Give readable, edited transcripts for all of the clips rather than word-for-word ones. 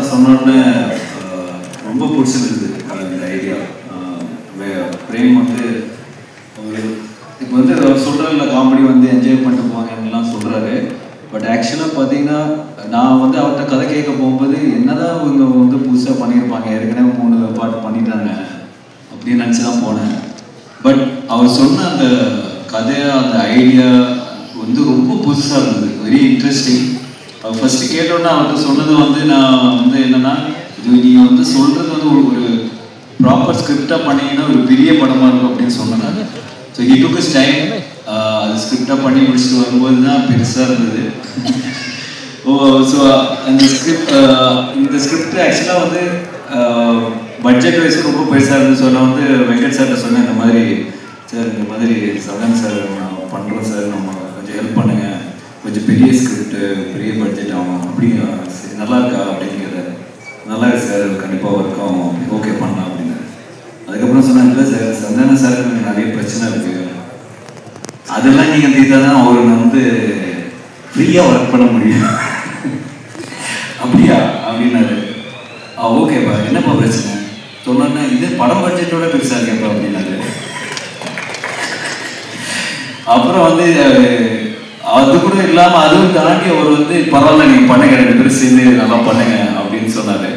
இதெல்லாம் சொன்னோடனே ரொம்ப பிடிச்சிருந்தது இந்த ஐடியா. பிரேம் வந்து ஒரு இப்போ வந்து அவர் சொல்கிறாருல காமெடி வந்து என்ஜாய் பண்ணிட்டு போவாங்கலாம் சொல்கிறாரு. பட் ஆக்சுவலாக பார்த்தீங்கன்னா நான் வந்து அவர்கிட்ட கதை கேட்க போகும்போது என்னதான் இவங்க வந்து புதுசாக பண்ணியிருப்பாங்க, ஏற்கனவே 3 பாட்டு பண்ணிட்டாங்க அப்படின்னு நினச்சி தான் போனேன். பட் அவர் சொன்ன அந்த கதை அந்த ஐடியா வந்து ரொம்ப புதுசாக இருந்தது, வெரி இன்ட்ரெஸ்டிங். அவர் ஃபஸ்ட்டு கேட்டோன்னா அவர்கிட்ட சொன்னது வந்து நான் வந்து என்னென்னா, இது நீங்கள் வந்து சொல்கிறது வந்து ஒரு ப்ராப்பர் ஸ்கிரிப்டாக பண்ணிங்கன்னா ஒரு பெரிய படமாக இருக்கும் அப்படின்னு சொன்னாங்க. So he took his time. அது ஸ்கிரிப்டாக பண்ணி முடிச்சுட்டு வரும்போது தான் பெருசாக இருந்தது. ஸோ இந்த ஸ்கிரிப்ட் ஆக்சுவலாக வந்து பட்ஜெட் வைஸ் ரொம்ப பெருசாக இருந்தது. ஸோ நான் வந்து வெங்கட் சார்கிட்ட சொன்னேன், இந்த மாதிரி சார் இந்த மாதிரி சதன் சார் நான் பண்ணுறோம் சார், நம்ம கொஞ்சம் ஹெல்ப் பண்ணுங்கள், கொஞ்சம் பெரிய ஸ்கிரிப்ட் பெரிய பட்ஜெட் ஆகும் அப்படி. சரி நல்லா இருக்கா அப்படின்னு கேட்டார். நல்லா இருக்கு சார், கண்டிப்பாக ஒர்க் ஆகும், ஓகே பண்ணலாம் அப்படின்னு. அதுக்கப்புறம் சொன்னேன், இல்லை சார் சந்தான சாருக்கு நிறைய பிரச்சனை இருக்குது, அதெல்லாம் நீங்கள் தீர்த்தா தான் அவர் வந்து ஃப்ரீயாக ஒர்க் பண்ண முடியும். அப்படியா அப்படின்னாரு. ஓகேப்பா என்னப்பா பிரச்சனை சொன்னோன்னா, இது படம் பட்ஜெட்டோட பெருசாக இருக்கேப்பா அப்படின்னாரு. அப்புறம் வந்து அது கூட இல்லாமல் அதுவும் தாண்டி அவர் வந்து பரவாயில்ல நீங்கள் பண்ணுங்க, 2 பேரும் சேர்ந்து நல்லா பண்ணுங்க அப்படின்னு சொன்னார்.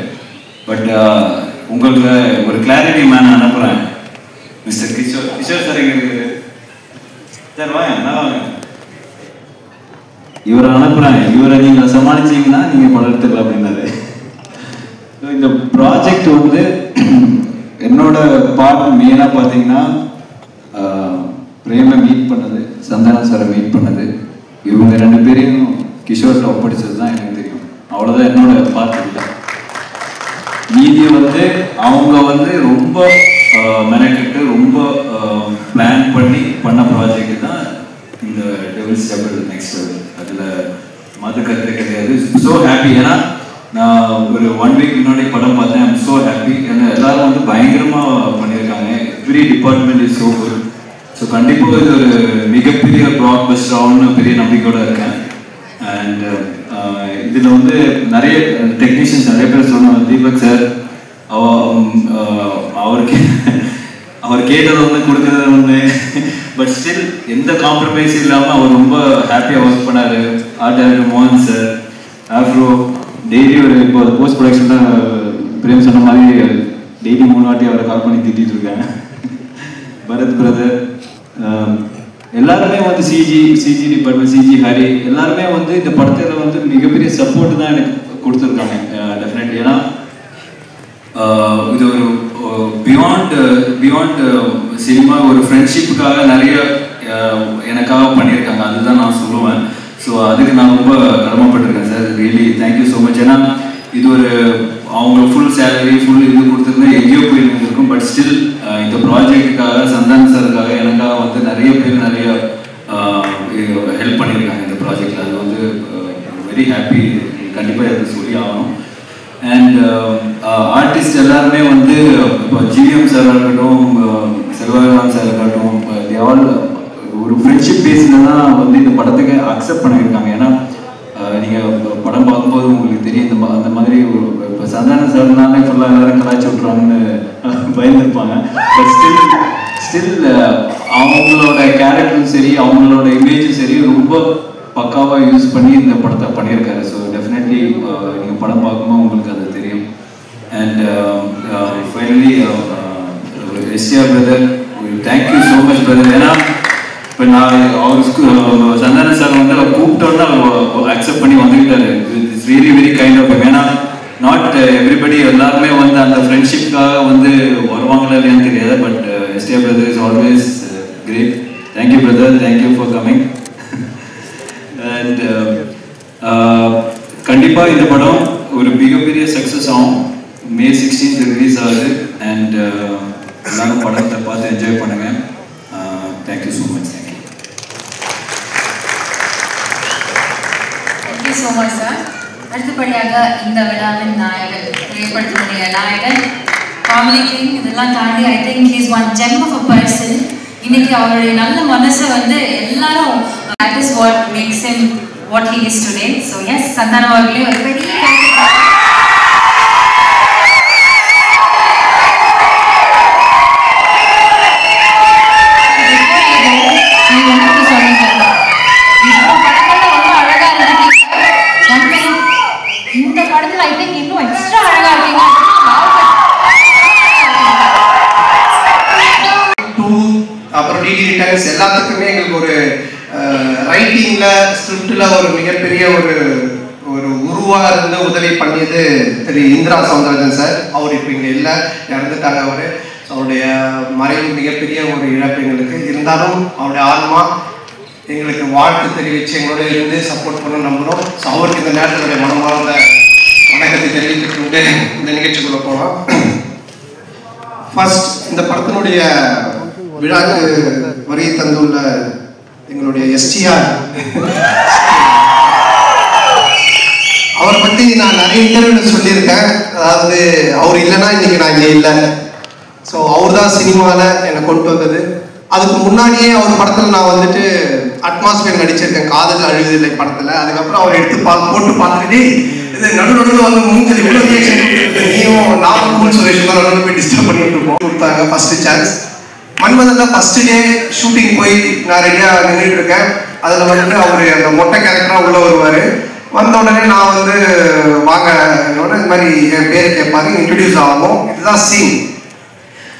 பட் உங்களுக்கு ஒரு கிளாரிட்டி மேன் அனுப்புகிறேன். மிஸ்டர் கிஷோர் சார் எங்க இருக்கு சார், வாங்க நல்லா வாங்க. இவரை அனுப்புகிறேன், இவரை நீங்கள் சமாளிச்சிங்கன்னா நீங்கள் படம் எடுத்துக்கலாம் அப்படின்னாரு. இந்த ப்ராஜெக்ட் வந்து என்னோட பார்ட் மெயினாக பார்த்தீங்கன்னா பிரேமை மீட் பண்ணது, சந்தான சாரை மீட் பண்ணது, இவங்க 2 பேரையும் கிஷோர்கிட்ட ஒப்படைச்சது தான் எனக்கு தெரியும். அவ்வளோதான் என்னோட பார்ட் இல்லை. மீதி வந்து அவங்க வந்து ரொம்ப மெனக்கெட்டு ரொம்ப பிளான் பண்ணி பண்ண ப்ராஜெக்ட் தான் இந்த டெவில்ஸ் டபுள் நெக்ஸ்ட் லெவல். அதில் மது கருத்து கிடையாது. So happy. ஏன்னா நான் ஒரு 1 வீக் முன்னாடி படம் பார்த்தேன். I'm so happy. ஏன்னா எல்லாரும் வந்து பயங்கரமாக பண்ணியிருக்காங்க. Every department is so good. So கண்டிப்பாக இது ஒரு மிகப்பெரிய ப்ளாக் பஸ்டர் ஆகும்னு பெரிய நம்பிக்கையோடு இருக்கேன். அண்ட் இதில் வந்து நிறைய டெக்னீஷியன்ஸ் நிறைய பேர் சொன்னாங்க. தீபக் சார் அவர் கேட்டதை வந்து கொடுக்குறது ஒன்று, பட் ஸ்டில் எந்த காம்ப்ரமைஸும் இல்லாமல் அவர் ரொம்ப ஹாப்பியாக ஒர்க் பண்ணார். ஆர்ட் டைரக்டர் மோகன் சார், ஆஃப்ரோ டெய்லி ஒரு இப்போ போஸ்ட் ப்ரொடக்ஷனில் பிரேம் சொன்ன மாதிரி டெய்லி 3 வாட்டி அவரை கால் பண்ணி திட்டிகிட்டு இருக்காங்க. பரத் பிரதர் எல்லாருமே வந்து சிஜி டிபார்ட்மெண்ட், சிஜி ஹரி எல்லாருமே வந்து இந்த படத்தில் வந்து மிகப்பெரிய சப்போர்ட் தான் எனக்கு கொடுத்துருக்காங்க. டெஃபினெட்லி. ஏன்னா இது ஒரு பியாண்ட் சினிமா ஒரு ஃப்ரெண்ட்ஷிப்புக்காக நிறைய எனக்காக பண்ணியிருக்காங்க, அதுதான் நான் சொல்லுவேன். ஸோ அதுக்கு நான் ரொம்ப கடமைப்பட்டிருக்கேன் sir. Really thank you so much. ஏன்னா இது ஒரு அவங்க ஃபுல் சேலரி ஃபுல் இது கொடுத்துருந்தா எங்கேயோ போயிருக்கும். பட் ஸ்டில் இந்த ப்ராஜெக்டுக்காக சந்தான சாருக்காக எனக்காக வந்து நிறைய பேர் நிறைய ஹெல்ப் பண்ணியிருக்காங்க இந்த ப்ராஜெக்டில். அது வந்து வெரி ஹாப்பி. கண்டிப்பாக அதை சொல்லி ஆகணும். அண்ட் ஆர்டிஸ்ட் எல்லாருமே வந்து இப்போ ஜிவிஎம் சார் இருக்கட்டும், செல்வராம் சார் இருக்கட்டும், ஆல் ஒரு ஃப்ரெண்ட்ஷிப் பேஸில் தான் வந்து இந்த படத்துக்கு அக்செப்ட் பண்ணியிருக்காங்க. ஏன்னா நீங்கள் படம் பார்க்கும்போது உங்களுக்கு தெரியும் அந்த மாதிரி இப்போ சந்தான சார்னாலே ஃபுல்லாக எல்லாரும் கலாய்ச்சி விட்ருவாங்கன்னு பயந்துருப்பாங்க. பட் ஸ்டில் அவங்களோட கேரக்டரும் சரி அவங்களோட இமேஜும் சரி ரொம்ப பக்காவாக யூஸ் பண்ணி இந்த படத்தை பண்ணியிருக்காரு. ஸோ டெஃபினெட்லி நீங்கள் படம் பார்க்கும்போது உங்களுக்கு அது தெரியும். And finally SR brother, thank you so much brother. ஏன்னா இப்போ நான் அவர் சந்தான சார் வந்து அவர் கூப்பிட்டோன்னா அவர் அக்செப்ட் பண்ணி வந்துக்கிட்டாரு. It's really very kind of. ஏன்னா நாட் எவ்ரிபடி எல்லாருமே வந்து அந்த ஃப்ரெண்ட்ஷிப்காக வந்து வருவாங்களா இல்லையான்னு தெரியாது. But SR brother is always great. Thank you brother, thank you for coming. And கண்டிப்பாக இந்த படம் ஒரு மிகப்பெரிய சக்ஸஸ் ஆகும். May 16th ரிலீஸ் ஆகுது. அண்ட் எல்லாரும் படத்தை பார்த்து என்ஜாய் பண்ணுங்கள். Thank you so much. Thank you so much sir. அடுத்தபடியாக இந்த விழாவின் நாயகன், திரைப்படத்தினுடைய நாயகன், காமெடி கிங், இதெல்லாம் தாண்டி I think he's one gem of a person. இன்னைக்கு அவருடைய நல்ல மனசை வந்து எல்லாரும் that is what makes him what he is today. So yes, Santhanam அவர்களே ஒரு பெரிய டெக்னீஷியன்ஸ் எல்லாத்துக்குமே எங்களுக்கு ஒரு ரைட்டிங்கில் ஸ்கிரிப்டில் ஒரு மிகப்பெரிய ஒரு உருவாக இருந்து உதவி பண்ணியது திரு இந்திரா சௌந்தரராஜன் சார். அவர் இப்போ இங்கே இல்லை, இறந்துட்டாங்க அவர். அவருடைய மறைவு மிகப்பெரிய ஒரு இழப்பு எங்களுக்கு. இருந்தாலும் அவருடைய ஆன்மா எங்களுக்கு வாழ்த்து தெரிவித்து எங்களோட இருந்து சப்போர்ட் பண்ண நம்புகிறோம். ஸோ அவருக்கு இந்த நேரத்தில் மனமார்ந்த வணக்கத்தை தெரிவித்துக்கொண்டு இந்த நிகழ்ச்சிக்குள்ளே போகலாம். ஃபர்ஸ்ட் இந்த படத்தினுடைய விழாக்கு வருகை தந்துள்ள எங்களுடைய எஸ்டிஆர் அவரை பற்றி நான் நிறைய இன்டர்வியூவில் சொல்லியிருக்கேன். அதாவது அவர் இல்லைன்னா இன்னைக்கு நான் இங்கே இல்லை. ஸோ அவர் தான் சினிமாவில் என்னை கொண்டு வந்தது. அதுக்கு முன்னாடியே அவர் படத்தில் நான் வந்துட்டு அட்மாஸ்பியர் நடிச்சிருக்கேன், காதல் அழுவதில்லை படத்தில். அதுக்கப்புறம் அவர் எடுத்து போட்டு பார்த்துட்டு இது நடுநடுவில் வந்து மூஞ்சல் இவ்வளோ நீயும் நான் கூல் சுரேஷ் தான் நடுவில் போய் டிஸ்டர்ப் பண்ணிட்டு இருக்கோம். கொடுத்தாங்க ஃபர்ஸ்ட் சான்ஸ். மன்மதனில் ஃபர்ஸ்ட் டே ஷூட்டிங் போய் நான் ரெடியாக நின்றுட்டு இருக்கேன். அதில் வந்துட்டு அவர் அந்த மொட்டை கேரக்டராக உள்ளே வருவார். வந்த உடனே நான் வந்து வாங்க இது மாதிரி என் பேரை கேட்பாரு, இன்ட்ரடியூஸ் ஆகும். இதுதான் சீன்.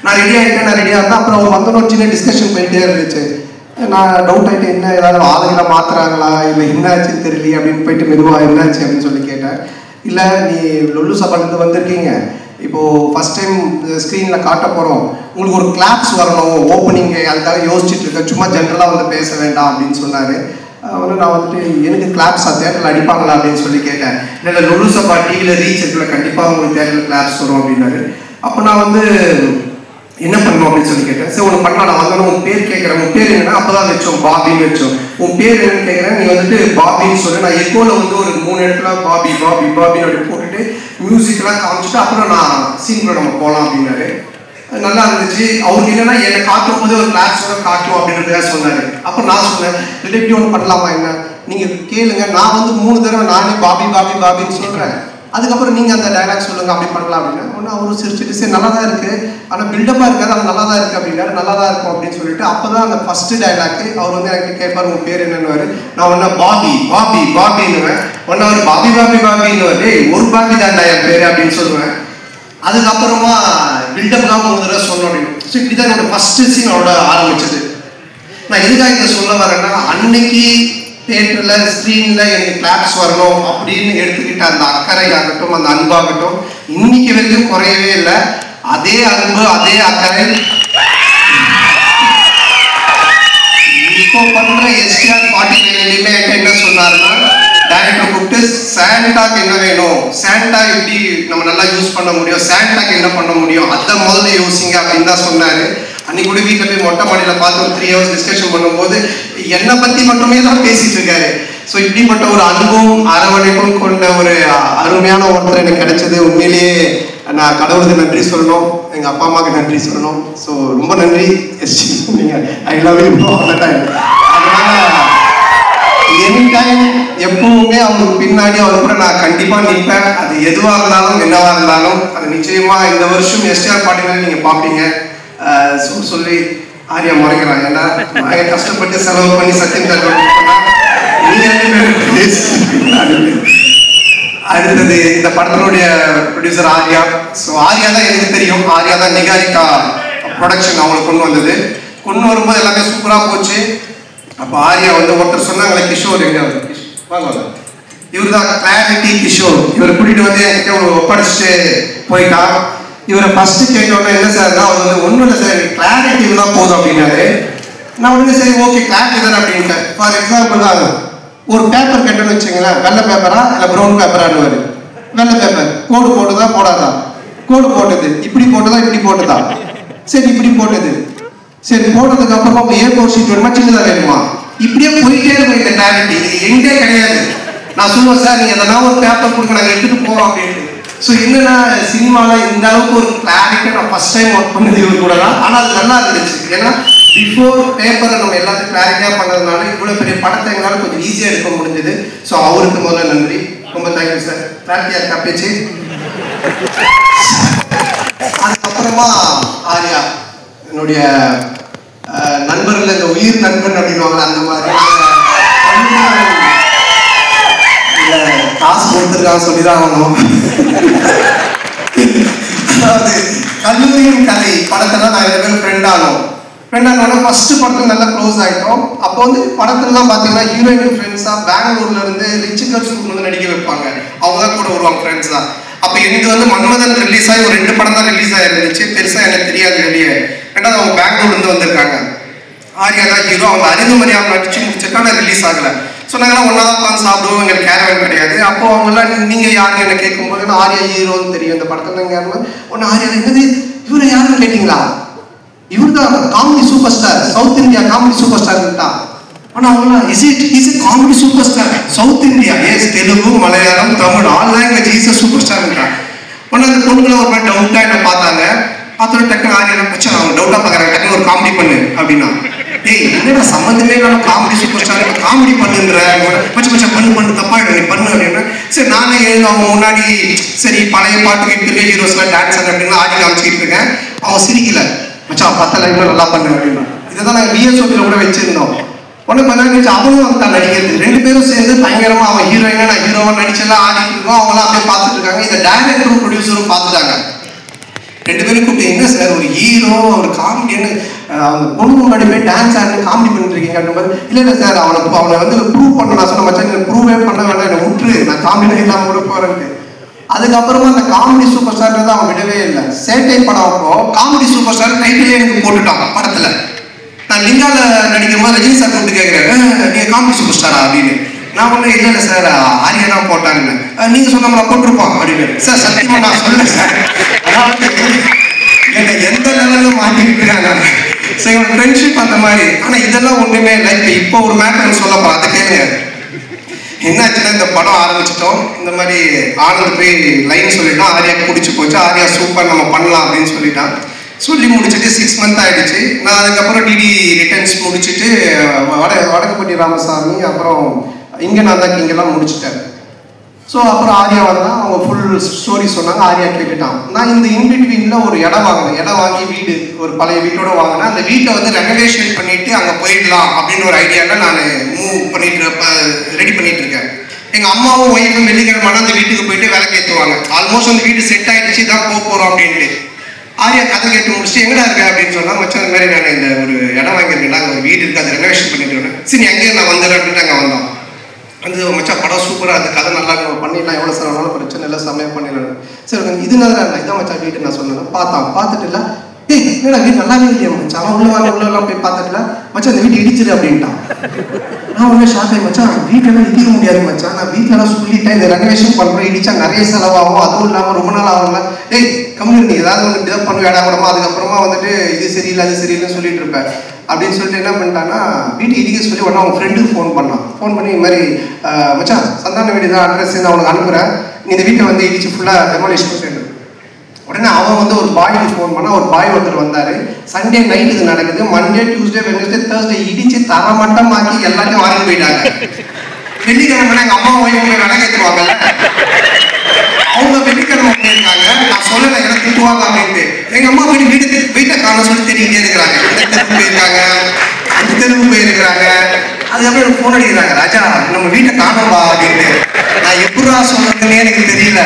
நான் ரெடி ஆகிட்டேன், நான் ரெடியாக இருந்தேன். அப்புறம் அவங்க வந்தோட சின்ன டிஸ்கஷன் போயிட்டே இருந்துச்சு. நான் டவுட் ஆகிட்டேன், என்ன ஏதாவது ஆளுகளை மாற்றுறாங்களா இல்லை என்ன ஆச்சுன்னு தெரியல அப்படின்னு போயிட்டு மெதுவாக என்னாச்சு அப்படின்னு சொல்லி கேட்டேன். இல்லை நீ லொல்லு சபாலேருந்து வந்திருக்கீங்க, இப்போது ஃபஸ்ட் டைம் ஸ்க்ரீனில் காட்ட போகிறோம், உங்களுக்கு ஒரு கிளாப்ஸ் வரணும் ஓப்பனிங், அதுக்காக யோசிச்சுட்டு இருக்கேன், சும்மா ஜென்ரலாக வந்து பேச வேண்டாம் அப்படின்னு சொன்னார். நான் வந்துட்டு எனக்கு கிளாப்ஸ் தேட்டரில் அடிப்பாங்களா அப்படின்னு சொல்லி கேட்டேன். இல்லை லொல்லு சபா டிவியில் ரீச் இருக்குல்ல, கண்டிப்பாக உங்களுக்கு தேட்டரில் கிளாப்ஸ் வரும் அப்படின்னாரு. அப்போ நான் வந்து என்ன பண்ணணும் அப்படின்னு சொல்லி கேட்டேன். சரி ஒன்று பண்ணலாம், நான் வந்தோன்னு உன் பேர் கேட்குறேன், உன் பேர் என்னன்னா அப்போ தான் வச்சோம் பாபின்னு வச்சோம். உன் பேர் என்னன்னு கேட்குறேன், நீ வந்துட்டு பாபின்னு சொல்லி நான் எக்கோவில் வந்து ஒரு 3 இடத்துல பாபி பாபி பாபின்னு அப்படி போட்டுட்டு மியூசிக்லாம் காமிச்சிட்டு அப்புறம் நான் சீன்குள்ள நம்ம போகலாம் அப்படின்னாரு. நல்லா இருந்துச்சு. அவருக்கு என்னன்னா என்னை காட்டும் போது ஒரு கிளாஸோட காட்டும் அப்படின்றதுக்காக சொன்னார். அப்போ நான் சொன்னேன், ரிலேட்டிவ் ஒன்று பண்ணலாமா என்ன, நீங்கள் கேளுங்க, நான் வந்து 3 தடவை நானே பாபி பாபி பாபின்னு சொல்கிறேன், அதுக்கப்புறம் நீங்கள் அந்த டைலாக் சொல்லுங்கள், அப்படி பண்ணலாம் அப்படின்னு. ஒன்று அவரும் சிரிச்சுட்டு சரி நல்லா தான் இருக்குது, ஆனால் பில்டப்பாக இருக்காது, ஆனால் நல்லா தான் இருக்குது அப்படின்னாரு. நல்லா தான் இருக்கும் அப்படின்னு சொல்லிட்டு அப்போ தான் அந்த ஃபஸ்ட்டு டைலாக்கு அவர் வந்து எனக்கு கேட்பார், உங்கள் பேர் என்னன்னு. நான் ஒன்று பாபி பாபி பாபின்னுவேன். ஒன்று அவர் பாபி பாபி பாபின்னுவார், ஒரு பாபி தாண்டா என் பேர் அப்படின்னு சொல்லுவேன். அதுக்கப்புறமா பில்டப்லாம் 3 தடவை சொல்லணும் அப்படின்னு. ஸோ இப்படி தான் என்னோட ஃபஸ்ட்டு சீன் அவரோட ஆரம்பிச்சது. நான் எதுக்காக இதை சொல்ல வரேன்னா, அன்னைக்கு தியேட்டரில் ஸ்க்ரீனில் எனக்கு கிளாப்ஸ் வரணும் அப்படின்னு எடுத்துக்கிட்ட அந்த அக்கறையாகட்டும் அந்த அன்பாகட்டும் இன்னைக்கு வரைக்கும் குறையவே இல்லை. அதே அன்பு அதே அக்கறை இப்போ பண்ணுற எஸ்டிஆர் 49 என்ன சொன்னாருன்னா, டைரக்டர் கூப்பிட்டு சாண்டாக்கு என்ன வேணும், சாண்டா எப்படி நம்ம நல்லா யூஸ் பண்ண முடியும், சாண்டாக்கு என்ன பண்ண முடியும், அதை முதல்ல யோசிங்க அப்படின்னு தான் சொன்னார். அன்னைக்கு கூட வீட்டில் போய் மொட்டை மாடியில் பார்த்து ஒரு 3 hours டிஸ்கஷன் பண்ணும்போது என்னை பற்றி மட்டுமே தான் பேசிட்டு இருக்காரு. ஸோ இப்படிப்பட்ட ஒரு அன்பும் அரவணைப்பும் கொண்ட ஒரு அருமையான ஒருத்தர் எனக்கு கிடைச்சது. உண்மையிலேயே நான் கடவுளுக்கு நன்றி சொல்லணும், எங்கள் அப்பா அம்மாவுக்கு நன்றி சொல்லணும். ஸோ ரொம்ப நன்றி எஸ்டி, நீங்கள் I love you all the time. அதனால எனி டைம் எப்பவுமே அவருக்கு பின்னாடி அவர் கூட நான் கண்டிப்பாக நிற்பேன். அது எதுவாக இருந்தாலும் என்னவாக இருந்தாலும் அது நிச்சயமாக இந்த வருஷம் எஸ்டிஆர் 49 நீங்கள் பார்ப்பீங்க சொல்லி ஆரியா முறைக்கிறாங்க. ஏன்னா நான் கஷ்டப்பட்டு செலவு பண்ணி சத்தியம் அடுத்தது இந்த படத்தினுடைய ப்ரொடியூசர் ஆரியா. ஸோ ஆரியா தான் எனக்கு தெரியும், ஆரியா தான் நிகாரிகா ப்ரொடக்ஷன் அவங்களை கொண்டு வந்தது. கொண்டு வரும்போது எல்லாமே சூப்பராக போச்சு. அப்போ ஆரியா வந்து ஒருத்தர் சொன்னாங்களே, கிஷோர் எங்க வாங்க, இவர் தான் கிளாரிட்டி கிஷோர். இவரை கூட்டிகிட்டு வந்து என்கிட்ட ஒப்படைச்சிட்டு போயிட்டா. இவரை ஃபர்ஸ்ட் கேட்டோன்னா என்ன சார்னா, அவர் வந்து ஒன்றும் இல்லை சார், கிளாரிட்டி தான் போதும் அப்படின்னாரு. நான் வந்து சரி ஓகே கிளாரிட்டி தானே அப்படின்ட்டேன். ஃபார் எக்ஸாம்பிள் ஒரு பேப்பர் கேட்டோன்னு வச்சுங்களேன், வெள்ளை பேப்பரா இல்லை ப்ரௌன் பேப்பரான்னு. வெள்ளை பேப்பர் கோடு போட்டுதா போடாதா, கோடு போட்டது, இப்படி போட்டதா இப்படி போட்டதா, சரி இப்படி போட்டது, சரி போட்டதுக்கு அப்புறமா A4 ஷீட் வேணுமா சின்னதாக வேணுமா, இப்படியே போயிட்டே இருக்கும் இந்த கிளாரிட்டி. இது எங்கே கிடையாது. நான் சொல்லுவேன் சார் நீங்கள் எதனா ஒரு பேப்பர் கொடுக்க நாங்கள் எடுத்துகிட்டு போகிறோம் அப்படின்ட்டு. ஸோ என்னன்னா சினிமாவில் இந்த அளவுக்கு ஒரு கிளாரிட்டியாக நான் ஃபர்ஸ்ட் டைம் ஒர்க் பண்ணது இவர் கூட தான். ஆனால் அது நல்லா இருந்துச்சு. ஏன்னா பிஃபோர் பேப்பரை நம்ம எல்லாத்தையும் கிளாரிட்டியாக பண்ணதுனால இவ்வளோ பெரிய படத்தை எங்களால் கொஞ்சம் ஈஸியாக எடுக்க முடிஞ்சது. ஸோ அவருக்கு முதல்ல நன்றி, ரொம்ப தேங்க்யூ சார். கிளாரிட்டியாக இருக்கா பேச்சு. அதுக்கப்புறமா ஆரியா என்னுடைய நண்பர்கள், இந்த உயிர் நண்பன் அப்படின்வாங்க அந்த மாதிரி. காசு கொடுத்துருக்காங்க சொல்லிதான் ஆகணும். அதாவது கல்லூரியின் கதை படத்தெல்லாம் நான் 2 பேரும் ஃப்ரெண்ட் ஆனோம். ஃப்ரெண்டான ஃபர்ஸ்ட் படத்தில் நல்லா க்ளோஸ் ஆகிட்டோம். அப்போ வந்து படத்துலலாம் பார்த்தீங்கன்னா ஹீரோயின் ஃப்ரெண்ட்ஸாக பெங்களூர்ல இருந்து ரிச் கேர்ள்ஸ் வந்து நடிக்க வைப்பாங்க. அவங்க தான் கூட வருவாங்க ஃப்ரெண்ட்ஸாக. அப்போ எனக்கு வந்து மன்மதன் ரிலீஸ் ஆகி ஒரு 2 படம் தான் ரிலீஸ் ஆகிருந்துச்சு. பெருசாக எனக்கு தெரியாது வெளியே. ரெண்டாவது அவங்க பெங்களூர்லேருந்து வந்திருக்காங்க. ஆர்யா தான் ஹீரோ. அவங்க அறிந்து மரியாதை நடிச்சு முடிச்சிருக்காங்க, ரிலீஸ் ஆகலை. ஸோ நாங்கள்லாம் ஒன்றா தான் உட்காந்து சாப்பிடுவோம். எங்களுக்கு கேரவன் கிடையாது. அப்போ அவங்களாம் நீங்கள் யாருன்னு என்ன கேட்கும்போது நான் ஆர்யா ஹீரோன்னு தெரியும் இந்த படத்தில். நீங்கள் யாருன்னா ஒன்று ஆர்யா என்னது இவரை யாருன்னு கேட்டிங்களா? இவர் தான் comedy super star, South India comedy super ஸ்டார்ட்டா. ஆனால் அவங்களாம் is a comedy super star South India, yes Telugu Malayalam Tamil all language is a super ஸ்டார்ன்றா. ஒன்று அந்த பொண்ணுங்களை ஒரு மாதிரி டவுட்டாக என்ன பார்த்தாங்க. பார்த்தோட டக்குன்னு ஆர்யா வச்சா அவங்க டவுட்டாக பார்க்குறாங்க. டக்குன்னு ஒரு காமெடி பண்ணு அப்படின்னா, ஏய் என்னடா சம்மந்தமே இல்லாமல் காமெடி சூப்பர் ஸ்டார் காமெடி பண்ணுன்ற மச்ச பண்ணு தப்பாயிடும் நீ பண்ணு அப்படின்னா. சரி நானே எழுந்து அவங்க முன்னாடி சரி பழைய பாட்டு கேட்டு ஹீரோஸ்லாம் டான்ஸ் ஆடு அப்படின்னு ஆடி காமிச்சிக்கிட்டு இருக்கேன். அவங்க சிரிக்கல, மச்சான் பத்தல இன்னும் நல்லா பண்ணு அப்படின்னா. இதை தான் நாங்கள் பிஎஸ்ஓட்டியில் கூட வச்சிருந்தோம். ஒன்று கொஞ்ச நாள் கழிச்சு அவனும் வந்தான் நடிக்கிறது. 2 பேரும் சேர்ந்து பயங்கரமாக அவன் ஹீரோயினா நான் ஹீரோவாக நடிச்செல்லாம் ஆடிட்டு இருக்கோம். அவங்களாம் அப்படியே பார்த்துட்டு இருக்காங்க. இதை டைரக்டரும் ப்ரொடியூசரும் பார்த்துட்டாங்க. 2 பேரும் கூப்பிட்டு என்ன சார் ஒரு ஹீரோ ஒரு காமெடின்னு அவங்க பொண்ணு முன்னாடி போய் டான்ஸ் ஆடுன்னு காமெடி பண்ணிட்டு இருக்கீங்க அப்படின்றது. இல்லை சார் அவனை வந்து ப்ரூவ் பண்ண நான் சொன்ன மச்சான் எனக்கு ப்ரூவே பண்ண வேண்டாம், என்னை விட்டுரு நான் காமெடி இல்லாமல் கூட போகிறேன்ட்டு. அதுக்கப்புறமா அந்த காமெடி சூப்பர் ஸ்டார்ன்றது அவன் விடவே இல்லை. சேட்டை படம் அப்போ காமெடி சூப்பர் ஸ்டார் டைட்டிலே எனக்கு போட்டுட்டான் படத்தில். நான் லிங்கால நடிக்கும் போது ரஜினி சார் கூப்பிட்டு கேட்குறேன் நீங்கள் காமெடி சூப்பர் ஸ்டாரா அப்படின்னு. நான் ஒன்றும் இல்லை சார் ஆர்யா தான் போட்டாங்கன்னு. நீங்கள் சொன்ன மாதிரி போட்டிருப்பான் அப்படின்னு. சார் சத்தியமாக நான் சொல்லுவேன் சார், அதாவது என்னை எந்த லெவலில் மாற்றிக்கிட்டு இருக்காங்க. ஸோ இவங்க ஃப்ரெண்ட்ஷிப் அந்த மாதிரி. ஆனால் இதெல்லாம் ஒன்றுமே இல்லை. இப்போ ஒரு மேட்டர் சொல்லப்போ அதை கேளுங்க. என்னாச்சுன்னா இந்த படம் ஆரம்பிச்சிட்டோம். இந்த மாதிரி ஆனந்த் போய் லைன் சொல்லிட்டான். ஆர்யாவுக்கு பிடிச்சி போச்சு. ஆர்யா சூப்பர் நம்ம பண்ணலாம் அப்படின்னு சொல்லிட்டான். சொல்லி முடிச்சுட்டு 6 மந்த் ஆகிடுச்சு. நான் அதுக்கப்புறம் டிடி ரிட்டர்ன்ஸ் முடிச்சுட்டு வடக்குப்பட்டி ராமசாமி அப்புறம் இங்கே நான் தான் இங்கெல்லாம் முடிச்சுட்டேன். ஸோ அப்புறம் ஆர்யா வந்தால் அவங்க ஃபுல் ஸ்டோரி சொன்னாங்க. ஆர்யா கேட்டுட்டான். நான் இந்த இன்பிட்வீனில் ஒரு இடம் வாங்கினேன். இடம் வாங்கி வீடு ஒரு பழைய வீட்டோட வாங்கினேன். அந்த வீட்டை வந்து ரெனோவேஷன் பண்ணிவிட்டு அங்கே போயிடலாம் அப்படின்னு ஒரு ஐடியாவில் நான் மூவ் ரெடி பண்ணிட்டு இருக்கேன். எங்கள் அம்மாவும் ஒய்ஃபும் வெள்ளிக்கிழமை அந்த வீட்டுக்கு போயிட்டு விளக்கு ஏற்றுவாங்க. ஆல்மோஸ்ட் அந்த வீடு செட் ஆகிடுச்சு தான் போகிறோம் அப்படின்ட்டு. ஆர்யா கதை கேட்டு முடிச்சுட்டு எங்கடா இருக்க அப்படின்னு சொன்னால் மச்சம் அந்த மாதிரி நான் இந்த ஒரு இடம் வாங்கியிருக்கேன், அங்கே ஒரு வீடு இருக்குது, அதை ரெனோவேஷன் பண்ணிட்டு வரேன். சரி அங்கேயே நான் வந்துடுறேன் அப்படின்ட்டு அங்கே வந்தோம். அந்த மச்சா படம் சூப்பராக அந்த கதை நல்லா பண்ணிடலாம், எவ்வளோ செலவானாலும் பிரச்சனை இல்லை, செம்மையாக பண்ணிடலாம். சரி இது நல்லா இதான் மச்சா வீட்டு நான் சொன்னேன். பார்த்துட்டு இல்லை ஏய் என்னடா வீடு நல்லாவே இல்லையா மச்சான், அவன் உள்ளெல்லாம் போய் பார்த்துட்டுல மச்சான் அந்த வீட்டு இடிச்சிரு அப்படின்ட்டான். நான் ஒன்றும் ஷாக் ஆகி மச்சான் வீட்டெல்லாம் இடிக்க முடியாது மச்சான், நான் வீட்டிலலாம் சொல்லிட்டேன் இதை ரெனோவேஷன் பண்ணுறேன், இடிச்சா நிறைய செலவாகும், அதுவும் இல்லாமல் ரொம்ப நாள் ஆகும்ல, டேய் கம்மியூனி நீ ஏதாவது ஒன்று இப்படி தான் பண்ணு வேடா கூடமா, அதுக்கப்புறமா வந்துட்டு இது சரியில்லை அது சரியில்லைன்னு சொல்லிட்டு இருப்பேன் அப்படின்னு சொல்லிட்டு என்ன பண்ணிட்டான்னா வீட்டு இடிக்க சொல்லி உடனே அவங்க ஃப்ரெண்டுக்கு ஃபோன் பண்ணான். ஃபோன் பண்ணி இது மாதிரி மச்சான் சந்தான வீடு தான் அட்ரஸ் நான் அவனுக்கு அனுப்புகிறேன், நீ இந்த வீட்டை வந்து இடிச்சு ஃபுல்லாக டெமாலிஷ் பண்ணிட்டு. உடனே அவன் வந்து ஒரு பாய்க்கு ஃபோன் பண்ணால் ஒரு பாய் ஒருத்தர் வந்தார். சண்டே நைட்டு இது நடக்குது, மண்டே டியூஸ்டே வெட்னஸ்டே தேர்ஸ்டே இடிச்சு தரமட்டமாக்கி எல்லாத்தையும் வாங்கி போயிட்டாங்க. வெள்ளிக்கிழமை எங்கள் அம்மா ஒய்ஃபு விளக்கு ஏற்றுவாங்கல்ல, அவங்க வெள்ளிக்கிழமை போயிருக்காங்க. நான் சொல்லலை எனக்கு திட்டுவாங்க அப்படின்ட்டு. எங்கள் அம்மா வீட்டை காண சொல்லி தெரிஞ்சுட்டே இருக்கிறாங்க. இந்த தெருவு போயிருக்காங்க, அந்த தெருவு போயிருக்கிறாங்க. அதுக்கப்புறம் எனக்கு ஃபோன் அடிக்கிறாங்க, ராஜா நம்ம வீட்டை காணோம்பா அப்படின்ட்டு. நான் எப்படா சொல்றதுன்னே எனக்கு தெரியல.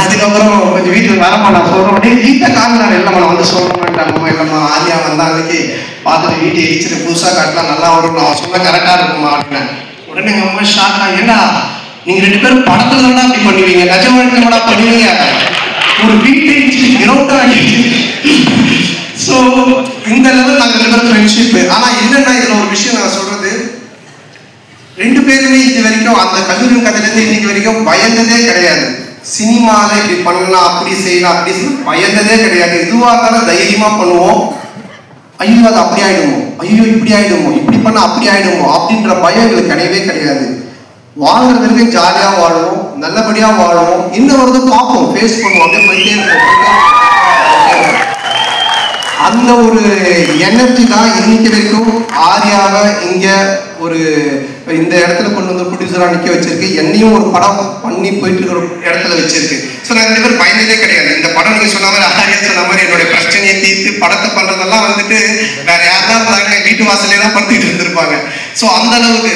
அதுக்கப்புறம் கொஞ்சம் வீட்டில் வரமா நான் சொல்கிறேன் அப்படியே வீட்டை காணலாம் இல்லைம்மா நான் வந்து சொல்கிறேன்ட்டாங்கம்மா. இல்லைம்மா ஆர்யா வந்தால் அதுக்கு பார்த்துட்டு வீட்டை இடிச்சிட்டு புதுசாக காட்டலாம் நல்லா வரும், நான் சொன்னால் கரெக்டாக இருக்குமா அப்படின்னேன். உடனே எங்கள் அம்மா ஷாக் ஆகி ஏன்னா நீங்கள் 2 பேரும் படத்தில் தானே அப்படி பண்ணுவீங்க, நிஜ வாழ்க்கையோட பண்ணுவீங்க, ஒரு வீட்டை கிரௌண்டா. ஸோ இந்த லெவல் நாங்கள் 2 பேரும் ஃப்ரெண்ட்ஷிப்பு. ஆனால் என்னென்னா இதில் ஒரு விஷயம் நான் சொல்கிறது, 2 பேருமே இது வரைக்கும் அந்த கல்லூரி கதையிலேருந்து இன்னைக்கு வரைக்கும் பயந்ததே கிடையாது. சினிமாவில் இப்படி பண்ணலாம் அப்படி செய்யலாம் அப்படி பயந்ததே கிடையாது. எதுவாக இருந்தாலும் தைரியமாக பண்ணுவோம். ஐயோ அது அப்படி ஆகிடுமோ, ஐயோ இப்படி ஆகிடுமோ, இப்படி பண்ணால் அப்படி ஆகிடுமோ அப்படின்ற பயம் எங்களுக்கு கிடையவே கிடையாது. வாழ்கிற வரைக்கும் ஜாலியாக வாழுவோம், நல்லபடியாக வாழுவோம், இன்னும் வரது பார்ப்போம், ஃபேஸ் பண்ணுவோம், அப்படியே போயிட்டே இருப்போம். அந்த ஒரு எனர்ஜி தான் இன்னைக்கு வரைக்கும் ஆர்யாவை இங்கே ஒரு இந்த இடத்துல கொண்டு வந்து ப்ரொடியூசராக நிற்க வச்சிருக்கு, என்னையும் ஒரு படம் பண்ணி போயிட்டு இருக்கிற இடத்துல வச்சிருக்கு. ஸோ நான் 2 பேரும் பயந்ததே கிடையாது. இந்த படம் நீங்கள் சொன்ன மாதிரி ஆர்யா சொன்ன மாதிரி என்னுடைய பிரச்சனையை தீர்த்து படத்தை பண்ணுறதெல்லாம் வந்துட்டு வேற யாருதான் இருந்தாங்க வீட்டு வாசலே தான் படுத்துக்கிட்டு இருந்திருப்பாங்க. ஸோ அந்த அளவுக்கு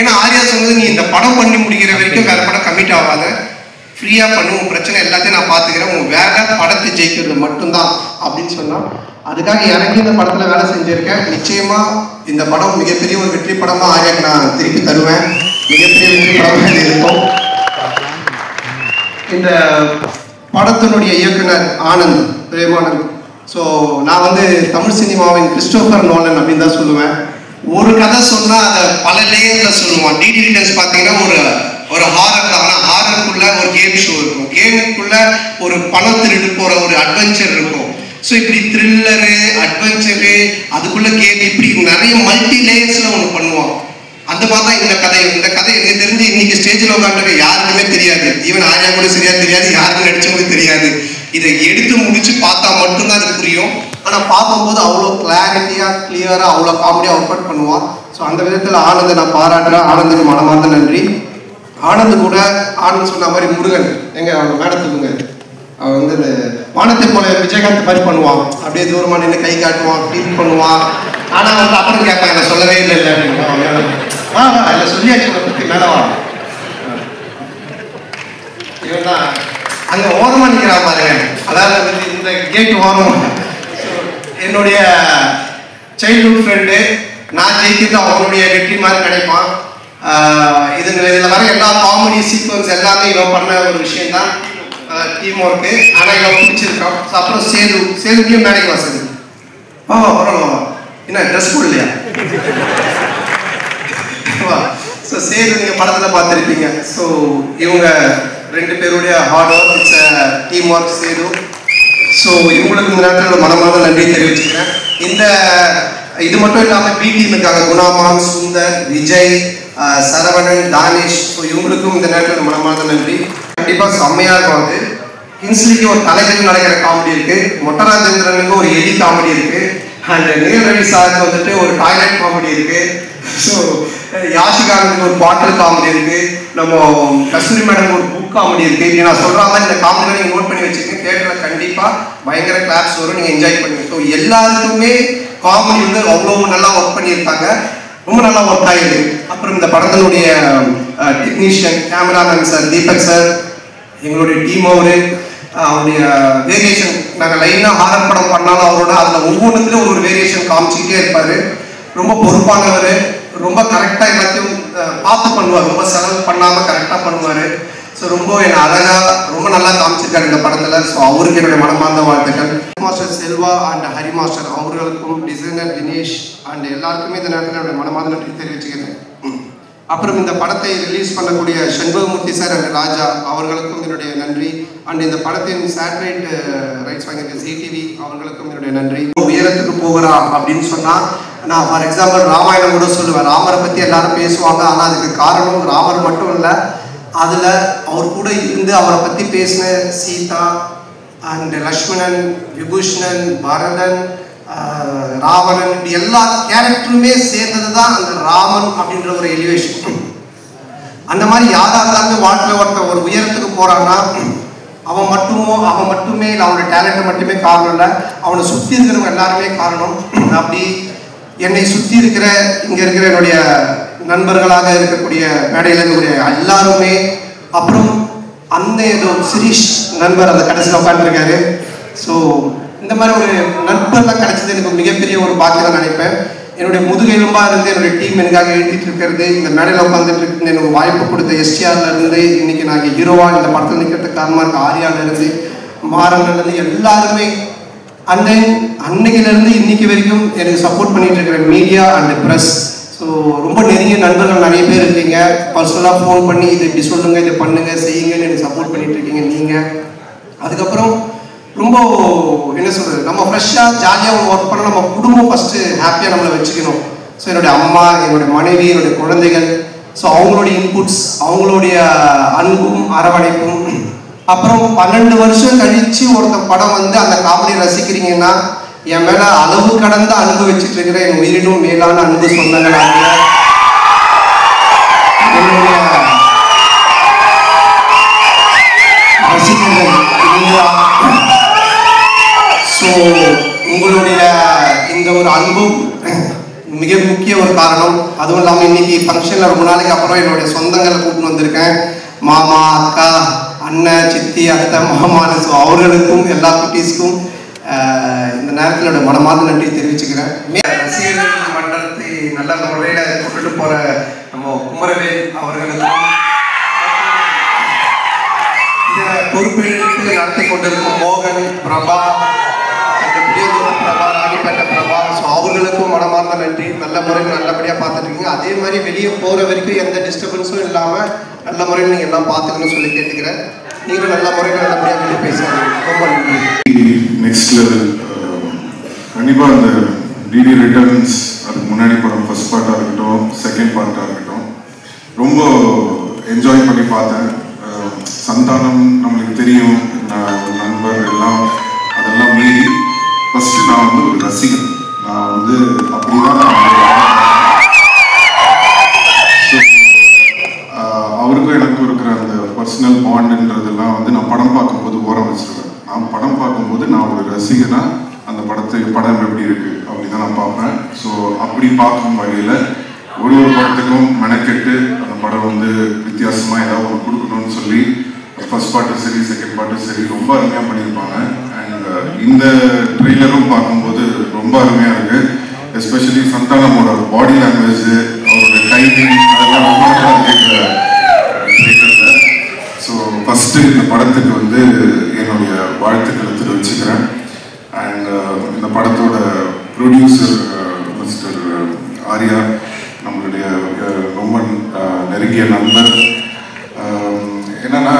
ஏன்னா ஆர்யா சொன்னது நீ இந்த படம் பண்ணி முடிக்கிற வரைக்கும் வேற படம் கமிட் ஆகாத, ஃப்ரீயாக பண்ணு, உன் பிரச்சனை எல்லாத்தையும் நான் பார்த்துக்கிறேன், உன் வேலை படத்தை ஜெயிக்கிறது மட்டும்தான் அப்படின்னு சொன்னால் அதுக்காக இறங்கி இந்த படத்தில் வேலை செஞ்சுருக்கேன். நிச்சயமாக இந்த படம் மிகப்பெரிய ஒரு வெற்றி படமாக ஆரியாக்கு நான் திருப்பி தருவேன். மிகப்பெரிய வெற்றி படமாக இருக்கும். இந்த படத்தினுடைய இயக்குனர் ஆனந்த் பிரேமானந்த். ஸோ நான் வந்து தமிழ் சினிமாவின் கிறிஸ்டோபர் நோலன் அப்படின்னு தான் சொல்லுவேன். ஒரு கதை சொன்னால் அதை பல லேயரில் சொல்லுவான். டீடெயில்ஸ் பார்த்தீங்கன்னா ஒரு ஹாரர் தான். ஆனால் ஹாரருக்குள்ள ஒரு கேம் ஷோ இருக்கும், கேமுக்குள்ள ஒரு பணம் திருடு போகிற ஒரு அட்வென்ச்சர் இருக்கும். ஸோ இப்படி த்ரில்லரு, அட்வென்ச்சரு, அதுக்குள்ள கேம், இப்படி நிறைய மல்டி லேயர்ஸில் ஒன்று பண்ணுவான். அந்த மாதிரி தான் இந்த கதை. இந்த கதை எனக்கு தெரிஞ்சு இன்னைக்கு ஸ்டேஜில் உட்காந்துருக்க யாருக்குமே தெரியாது. ஈவன் ஆரியா கூட சரியா தெரியாது, யாருக்கும் நடிச்சவங்களுக்கு தெரியாது. இதை எடுத்து முடிச்சு பார்த்தா மட்டும்தான் அது புரியும். ஆனால் பார்க்கும்போது அவ்வளோ கிளாரிட்டியாக, கிளியராக, அவ்வளோ காமெடியாக ஒர்க் அவுட் பண்ணுவான். ஸோ அந்த விதத்தில் ஆனந்தை நான் பாராட்டுறேன். ஆனந்துக்கு மனமார்ந்த நன்றி. ஆனந்த் கூட ஆனந்த் சொன்ன மாதிரி முருகன் அவங்க மேடத்துக்குங்க, அவன் வந்து இந்த வானத்தை போல விஜயகாந்த் மாதிரி பண்ணுவான். அப்படியே தூரமாக நின்று கை காட்டுவான், க்ளீன் பண்ணுவான். ஆனால் வந்து அப்புறம் கேட்பான், என்ன சொல்லவே இல்லை இல்லை அப்படின்னு. இல்லை சொல்லியாச்சு உங்களை பற்றி மேலே வா. இவன் தான் அங்கே ஓரமாக நிற்கிறா பாருங்க. அதாவது வந்து இந்த கேட்டு ஓரம் என்னுடைய சைல்ட்ஹுட் ஃப்ரெண்டு. நான் ஜெயிக்கிறது அவனுடைய வெற்றி மாதிரி நினைப்பான். இதில் வர எல்லா காமெடி சீக்வன்ஸ் எல்லாமே இவன் பண்ண ஒரு விஷயம் தான், டீம் ஒர்க்கு. ஆனால் இவன் பிடிச்சிருக்கான். அப்புறம் சேதுலையும் மேடைக்கு வசதி. பரவாயில்ல, என்ன ட்ரெஸ் போடலையா? ஸோ சேது நீங்கள் படத்தில் பார்த்துருப்பீங்க. ஸோ இவங்க ரெண்டு பேருடைய hard work, it's team work Sethu. So இவங்களுக்கு இந்த நேரத்தில் மனமார்ந்த நன்றி தெரிவிச்சுக்கிறேன். இது மட்டும் இல்லாமல் பி டீம் இருக்காங்க, குணாமான், சுந்தர், விஜய், சரவணன், தானிஷ். ஸோ இவங்களுக்கும் இந்த நேரத்தில் மனமார்ந்த நன்றி. கண்டிப்பாக செம்மையாக இருக்கும். அது கிங்ஸ்லிக்கு ஒரு தலைகள் நடக்கிற காமெடி இருக்கு, மொட்டராஜேந்திரனுக்கு ஒரு எலி காமெடி இருக்கு, அண்ட் நீலரவி சாருக்கு வந்துட்டு ஒரு டாய்லெட் காமெடி இருக்கு. ஸோ யாஷிகானுக்கு ஒரு பாட்டில் காமெடி இருக்கு, நம்ம கஸ்தூரி மேடம் ஒரு புக் காமெடி இருக்கு. இப்படி நான் சொல்ற மாதிரி இந்த காமெடியை நீங்கள் நோட் பண்ணி வச்சுக்கோங்க. தியேட்டரில் கண்டிப்பாக பயங்கர கிளாப்ஸ் வரும், நீங்கள் என்ஜாய் பண்ணுங்க. ஸோ எல்லாருக்குமே காமெடி வந்து அவ்வளோ நல்லா ஒர்க் பண்ணியிருக்காங்க, ரொம்ப நல்லா ஒர்க் ஆகிடுது. அப்புறம் இந்த படத்தினுடைய technician cameraman sir Deepak sir, எங்களுடைய டீம் அவருடைய வேரியேஷன். நாங்கள் லைனாக ஹாரர் படம் பண்ணாலும் அவரோட அதில் ஒவ்வொன்றுத்துலையும் ஒரு வேரியேஷன் காமிச்சிக்கிட்டே இருப்பார். ரொம்ப பொறுப்பானவர், ரொம்ப கரெக்டாக எல்லாத்தையும் பார்த்து பண்ணுவார், ரொம்ப செலவு பண்ணாமல் கரெக்டாக பண்ணுவார். ஸோ ரொம்ப என்னை அழகாக ரொம்ப நல்லா காமிச்சிருக்காரு இந்த படத்தில். ஸோ அவருக்கு என்னுடைய மனமார்ந்த வாழ்த்துக்கள். Master Selva and Hari master அவர்களுக்கும், டிசைனர் தினேஷ் அண்ட் எல்லாருக்குமே இந்த நேரத்தில் என்னுடைய மனமார்ந்த நன்றி தெரிவிச்சுக்கிறேன். அப்புறம் இந்த படத்தை ரிலீஸ் பண்ணக்கூடிய சண்முகமூர்த்தி சார் அண்ட் ராஜா அவர்களுக்கும் என்னுடைய நன்றி. அண்ட் இந்த படத்தின் சேட்டலைட் ரைட்ஸ் வாங்கியிருக்க ZTV அவர்களுக்கும் என்னுடைய நன்றி. உயரத்துக்கு போகிறா அப்படின்னு சொன்னால் நான் ஃபார் எக்ஸாம்பிள் ராமாயணம் கூட சொல்லுவேன். ராமரை பற்றி எல்லாரும் பேசுவாங்க, ஆனால் அதுக்கு காரணம் ராமர் மட்டும் இல்லை, அதில் அவர் கூட இருந்து அவரை பற்றி பேசின சீதா அண்ட் லக்ஷ்மணன், விபூஷணன், பரதன், ராவணன், இப்படி எல்லா கேரக்டருமே சேர்ந்தது தான் அந்த ராமன் அப்படின்ற ஒரு எலிவேஷன். அந்த மாதிரி யாராக இருந்தாலும் வாழ்க்கையில் ஒருத்தர் ஒரு உயரத்துக்கு போகிறான்னா அவன் மட்டுமே இல்லை, அவனுடைய டேலண்ட்டை மட்டுமே காரணம் இல்லை, அவனை சுற்றி இருக்கிறவங்க எல்லாருமே காரணம். அப்படி என்னை சுற்றி இருக்கிற இங்கே இருக்கிற என்னுடைய நண்பர்களாக இருக்கக்கூடிய மேடையில் இருக்கக்கூடிய எல்லாருமே, அப்புறம் அந்த ஏதோ சிரீஷ் நண்பர் அந்த கடைசியில் உட்காந்துருக்காரு. ஸோ இந்த மாதிரி ஒரு நண்பர்லாம் கிடைச்சது எனக்கு மிகப்பெரிய ஒரு பாக்கியம் நினைப்பேன். என்னுடைய முதுகெலும்பாக இருந்து என்னுடைய டீம் எனக்காக எழுதிட்டு இருக்கிறது, இந்த மேடையில் உட்காந்துட்டு இருக்கிறது, எனக்கு வாய்ப்பு கொடுத்த STRலேருந்து இன்னைக்கு நாங்கள் ஹீரோவாக இந்த படத்தில் நிற்கிறதுக்கு காரணமாக இருக்க ஆரியாவிலேருந்து, மாறன்லேருந்து எல்லாருமே அண்ட் தென் அன்னைக்கிலேருந்து இன்னைக்கு வரைக்கும் எனக்கு சப்போர்ட் பண்ணிட்டு இருக்கிற மீடியா அண்ட் ப்ரெஸ். ஸோ ரொம்ப நெருங்கிய நண்பர்கள் நிறைய பேர் இருக்கீங்க. பர்சனலாக ஃபோன் பண்ணி இதை இப்படி சொல்லுங்கள், இதை பண்ணுங்கள், செய்யுங்கன்னு எனக்கு சப்போர்ட் பண்ணிட்டு இருக்கீங்க நீங்கள். அதுக்கப்புறம் ரொம்ப என்ன சொல்கிறது, நம்ம ஃப்ரெஷ்ஷாக ஜாலியாக ஒர்க் பண்ண நம்ம குடும்பம் ஃபஸ்ட்டு ஹாப்பியாக நம்மளை வச்சுக்கணும். ஸோ என்னுடைய அம்மா, என்னுடைய மனைவி, என்னுடைய குழந்தைகள், ஸோ அவங்களுடைய இன்புட்ஸ், அவங்களுடைய அன்பும் அரவணைப்பும். அப்புறம் 12 வருஷம் கழித்து ஒருத்தர் படம் வந்து அந்த காமெடி ரசிக்கிறீங்கன்னா என் மேலே அளவு கடந்த அன்பு வச்சுட்டு இருக்கிற என் உயிரினும் மேலான அன்பு சொந்தங்களாக என்னுடைய ரசிகர்கள். ஸோ உங்களுடைய இந்த ஒரு அன்பும் மிக முக்கிய ஒரு காரணம். அதுவும் இல்லாமல் இன்னைக்கு ஃபங்க்ஷனில் ரொம்ப நாளைக்கு அப்புறம் என்னுடைய சொந்தங்களை கூப்பிட்டு வந்திருக்கேன். மாமா, அக்கா, அண்ணன், சித்தி, அத்தை, மாமான்னு ஸோ அவர்களுக்கும் எல்லா குட்டீஸ்க்கும் இந்த நேரத்தில் மனமார்ந்த நன்றி தெரிவிச்சுக்கிறேன். ரசிகர்கள் மன்றத்தை நல்ல முறையில் கொண்டுட்டு போகிற நம்ம குமரவேல் அவர்களுக்கும் இதை பொறுப்பேற்று நடத்தி கொண்டிருக்கும் மோகன், பிரபா, பிரபா, ராணிப்பேட்டை பிரபா, ஸோ அவர்களுக்கும் மனமார்ந்த நன்றி. நல்ல முறையில் நல்லபடியாக பார்த்துட்ருக்கீங்க. அதே மாதிரி வெளியே போகிற வரைக்கும் எந்த டிஸ்டர்பன்ஸும் இல்லாமல் நல்ல முறையில் நீங்கள் எல்லாம் பார்த்துக்கணும்னு சொல்லி கேட்டுக்கிறேன். நீங்களும் நல்ல முறையில் நல்லபடியாக வெளியே பேசுகிறீங்க. ரொம்ப நன்றி. நெக்ஸ்ட் லெவல் கண்டிப்பாக அந்த டிடி ரிட்டர்ன்ஸ் அதுக்கு முன்னாடி படம் ஃபர்ஸ்ட் பார்ட்டாக இருக்கட்டும், செகண்ட் பார்ட்டாக இருக்கட்டும், ரொம்ப என்ஜாய் பண்ணி பார்த்தேன். சந்தானம் நம்மளுக்கு தெரியும், நண்பர் எல்லாம் அதெல்லாம் மீறி ஃபஸ்ட்டு நான் வந்து ஒரு ரசிகன். நான் வந்து அப்படிதான் அவருக்கும் எனக்கும் இருக்கிற அந்த பர்சனல் பாண்டுன்றதெல்லாம் வந்து நான் படம் பார்க்கும்போது ஓரம் வச்சிருவேன். நான் படம் பார்க்கும்போது நான் ஒரு ரசிகனாக அந்த படம் எப்படி இருக்குது அப்படி தான் நான் பார்ப்பேன். ஸோ அப்படி பார்க்கும் வகையில் ஒரு படத்துக்கும் மெனக்கெட்டு அந்த படம் வந்து வித்தியாசமாக ஏதாவது ஒன்று கொடுக்கணும்னு சொல்லி ஃபர்ஸ்ட் பார்ட்டும் சரி செகண்ட் பார்ட்டும் சரி ரொம்ப அருமையாக பண்ணியிருப்பாங்க. அண்ட் இந்த ட்ரெய்லரும் பார்க்கும்போது ரொம்ப அருமையாக இருக்குது. எஸ்பெஷலி சந்தானமோட பாடி லாங்குவேஜ், அவரோட டைமிங் அதெல்லாம் ரொம்ப நல்லா இருக்குது ட்ரெய்லரில். ஸோ ஃபஸ்ட்டு இந்த படத்துக்கு வந்து என்னுடைய வாழ்த்துக்களை தெரிவிச்சுக்கிறேன். அண்ட் இந்த படத்தோட ப்ரொடியூசர் மிஸ்டர் ஆர்யா, நம்மளுடைய ரொம்ப நெருங்கிய நண்பர். என்னன்னா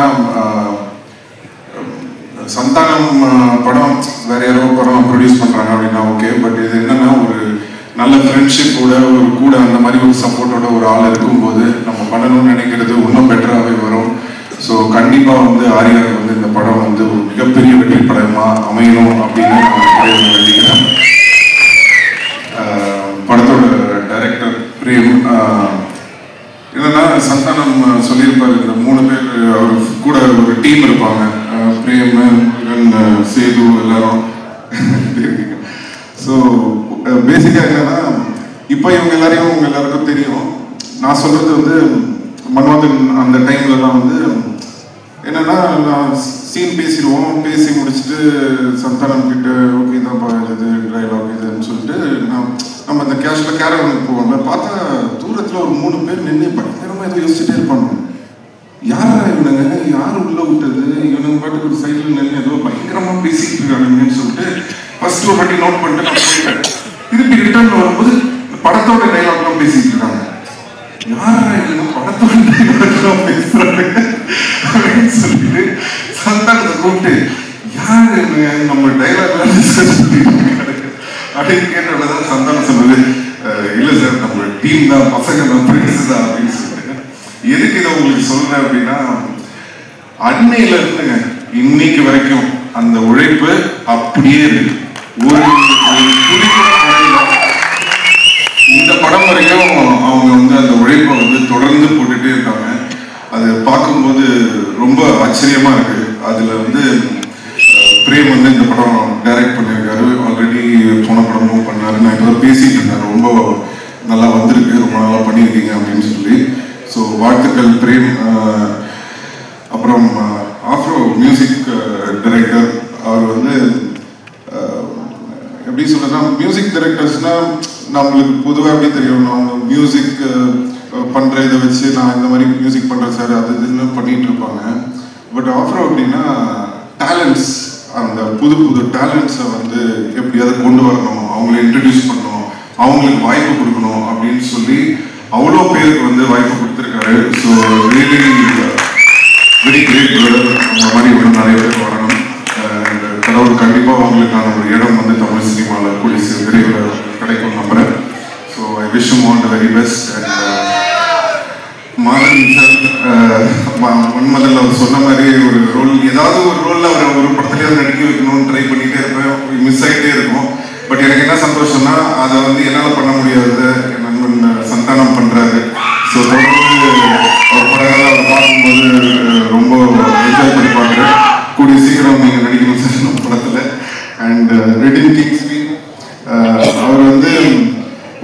சந்தானம் படம் வேற யாரோ படம் ப்ரொடியூஸ் பண்ணுறாங்க அப்படின்னா ஓகே, பட் இது என்னன்னா ஒரு நல்ல ஃப்ரெண்ட்ஷிப்போட ஒரு கூட அந்த மாதிரி ஒரு சப்போர்ட்டோட ஒரு ஆள் இருக்கும்போது நம்ம பண்ணணும்னு நினைக்கிறது இன்னும் பெட்டராகவே வரும். ஸோ கண்டிப்பாக வந்து ஆரியாவுக்கு வந்து இந்த படம் வந்து ஒரு மிகப்பெரிய வெற்றி படமாக அமையணும் அப்படின்னு நான் நினைக்கிறேன். படத்தோட டைரக்டர் பிரேம் என்னன்னா சந்தானம் சொல்லியிருப்பாரு, இந்த 3 பேர் அவர் கூட ஒரு டீம் இருப்பாங்க, பிரேம், முருகன், சேது எல்லாரும். ஸோ பேசிக்காக என்னன்னா இப்போ இவங்க எல்லாருக்கும் தெரியும். நான் சொல்றது வந்து மன்மதன் அந்த டைம்லலாம் வந்து என்னன்னா நான் சீன் பேசிடுவோம், பேசி முடிச்சுட்டு சந்தானம் கிட்ட ஓகே தான் இது டைலாக் இதுன்னு சொல்லிட்டு நம்ம அந்த கேஷில் கேரவனுக்கு போவாங்க. பார்த்தா தூரத்தில் ஒரு 3 பேர் நின்று பயங்கரமாக ஏதோ யோசிச்சுட்டே இருப்பாங்க. யாரா இவனுங்க, யார் உள்ள விட்டது, இவனுங்க பாட்டுக்கு ஒரு சைடில் நின்று ஏதோ பயங்கரமாக பேசிட்டு இருக்காங்கன்னு சொல்லிட்டு ஃபர்ஸ்ட் ஒரு வாட்டி நோட் பண்ணிட்டு நான் போயிட்டேன். திருப்பி ரிட்டர்ன் வரும்போது படத்தோட டைலாக்லாம் பேசிட்டு இருக்காங்க. யாரா இவங்க படத்தோட டைலாக்லாம் பேசுறாங்க அப்படின்னு சொல்லிட்டு சந்தானத்தை கூப்பிட்டு யாரு நம்ம டைலாக்லாம் அப்படின்னு கேட்டதான் சந்தானம் சொன்னது, இல்லை சார் நம்ம டீம் தான், பசங்க தான், ஃப்ரெண்ட்ஸ் தான் அப்படின்னு சொல்லிட்டு. எதுக்கு இதை உங்களுக்கு சொல்றேன் அப்படின்னா, அன்னையில இருந்துங்க இன்னைக்கு வரைக்கும் அந்த உழைப்பு அப்படியே இருக்கு. ஒரு இந்த படம் வரைக்கும் அவங்க வந்து அந்த உழைப்பை வந்து தொடர்ந்து போட்டுட்டே இருக்காங்க. அது பார்க்கும்போது ரொம்ப ஆச்சரியமா இருக்கு. அதுல வந்து பிரேம் வந்து இந்த படம் டைரக்ட் பண்ணியிருக்காரு, ஆல்ரெடி போன படமும் பண்ணாரு. நான் இப்போ பேசிட்டு இருந்தேன், ரொம்ப நல்லா வந்திருக்கு, ரொம்ப நல்லா பண்ணியிருக்கீங்க அப்படின்னு சொல்லி. ஸோ வாழ்த்துக்கள் பிரேம். அப்புறம் ஆஃப்ரோ மியூசிக் டைரக்டர், அவர் வந்து எப்படி சொல்றதுன்னா, மியூசிக் டைரக்டர்ஸ்னா நம்மளுக்கு பொதுவாக எப்படி தெரியும், அவங்க மியூசிக் பண்ணுற இதை வச்சு நான் இந்த மாதிரி மியூசிக் பண்ணுறேன் சார் அது இதுன்னு பண்ணிட்டு இருப்பாங்க. பட் ஆஃப்ரோ அப்படின்னா டேலண்ட்ஸ், அந்த புது டேலண்ட்ஸை வந்து எப்படியாவது கொண்டு வரணும், அவங்கள இன்ட்ரடியூஸ் பண்ணணும், அவங்களுக்கு வாய்ப்பு கொடுக்கணும் அப்படின்னு சொல்லி அவ்வளோ பேருக்கு வந்து வாய்ப்பு கொடுத்துருக்காரு. So really very great brother. அந்த மாதிரி இன்னும் நிறைய பேர் வரணும். கடவுள் கண்டிப்பாக அவங்களுக்கான ஒரு இடம் வந்து தமிழ் சினிமாவில் கூடிய விரைவில் கிடைக்கும் நம்புறேன். So I wish you all the very best. And Madhan sir Manmadhan அவர் சொன்ன மாதிரி ஒரு ரோல், ஏதாவது ஒரு ரோலில் அவர் ஒரு படத்துலேயே நடிக்க வைக்கணும்னு ட்ரை பண்ணிகிட்டே இருப்பேன், மிஸ் ஆகிட்டே இருக்கும். பட் எனக்கு என்ன சந்தோஷம்னா அதை வந்து என்னால் பண்ண முடியாதது என் நண்பன் சந்தானம் பண்ணுறாரு. ஸோ தொடர்ந்து அவர் படங்களை அவர் பார்க்கும்போது ரொம்ப என்ஜாய் பண்ணி பார்க்குறேன். கூடிய சீக்கிரம் நீங்கள் நடிக்கணும் சார் நம்ம படத்தில். அண்ட் ரெடின் கிங்ஸ்லி அவர் வந்து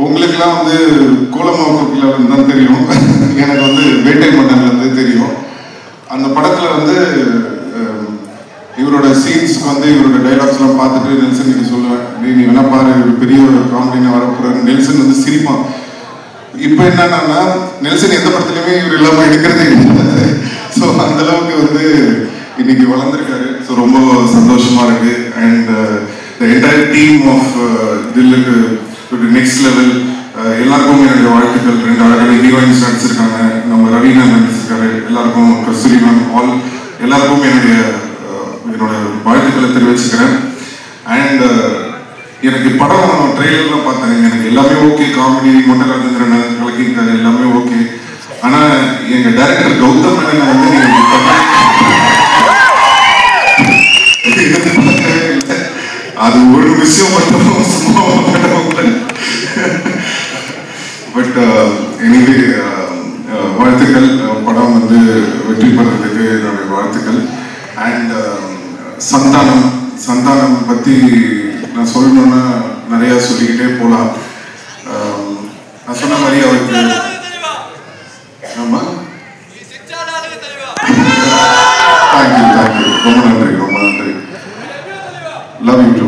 உங்களுக்கெல்லாம் வந்து கோலமாவுக்குள்ள தான் தெரியும், எனக்கு வந்து வேட்டை மன்னன்லேருந்து தெரியும். அந்த படத்தில் வந்து சீன்ஸ்க்கு வந்து இவரோட டைலாக்ஸ்லாம் பார்த்துட்டு நெல்சன் கிட்ட சொல்லுவேன், நீ வேணா பாரு பெரிய ஒரு காமெடினா வரப்போறாரு. நெல்சன் வந்து சிரிப்பான். இப்போ என்னன்னா நெல்சன் எந்த படத்துலையுமே இவர் இல்லாமல் எடுக்கிறதே இல்லை. ஸோ அந்த அளவுக்கு வந்து இன்னைக்கு வளர்ந்துருக்காரு. ஸோ ரொம்ப சந்தோஷமா இருக்கு. And the entire team of தில்லுக்கு நெக்ஸ்ட் லெவல் எல்லாருக்கும் என்னுடைய வாழ்த்துக்கள். 2 அழகான ஹீரோயின்ஸ் நடிச்சிருக்காங்க, நம்ம ரவீனா நடிச்சிருக்காரு, எல்லாருக்கும் கஸ்தூரி மேம், ஆல் எல்லாருக்கும் என்னோட வாழ்த்துக்களை தெரிவிச்சுக்கிறேன். அண்ட் எனக்கு படம் ட்ரெய்லர்லாம் பார்த்தேன், எனக்கு எல்லாமே ஓகே. காமெடி மொட்டை ராஜேந்திரன் கலக்கிருக்காரு, எல்லாமே ஓகே. ஆனால் எங்கள் டைரக்டர் கௌதம் மேனனை வந்து அது ஒரு விஷயம் மட்டும் பட் எனிவே வாழ்த்துக்கள். படம் வந்து வெற்றி பெறதுக்கு என்னுடைய வாழ்த்துக்கள். அண்ட் சந்தானம் பற்றி நான் சொல்லணும்னா நிறையா சொல்லிக்கிட்டே போகலாம். நான் சொன்ன மாதிரி அவருக்கு ஆமாம் தேங்க்யூ ரொம்ப நன்றி. Love you two.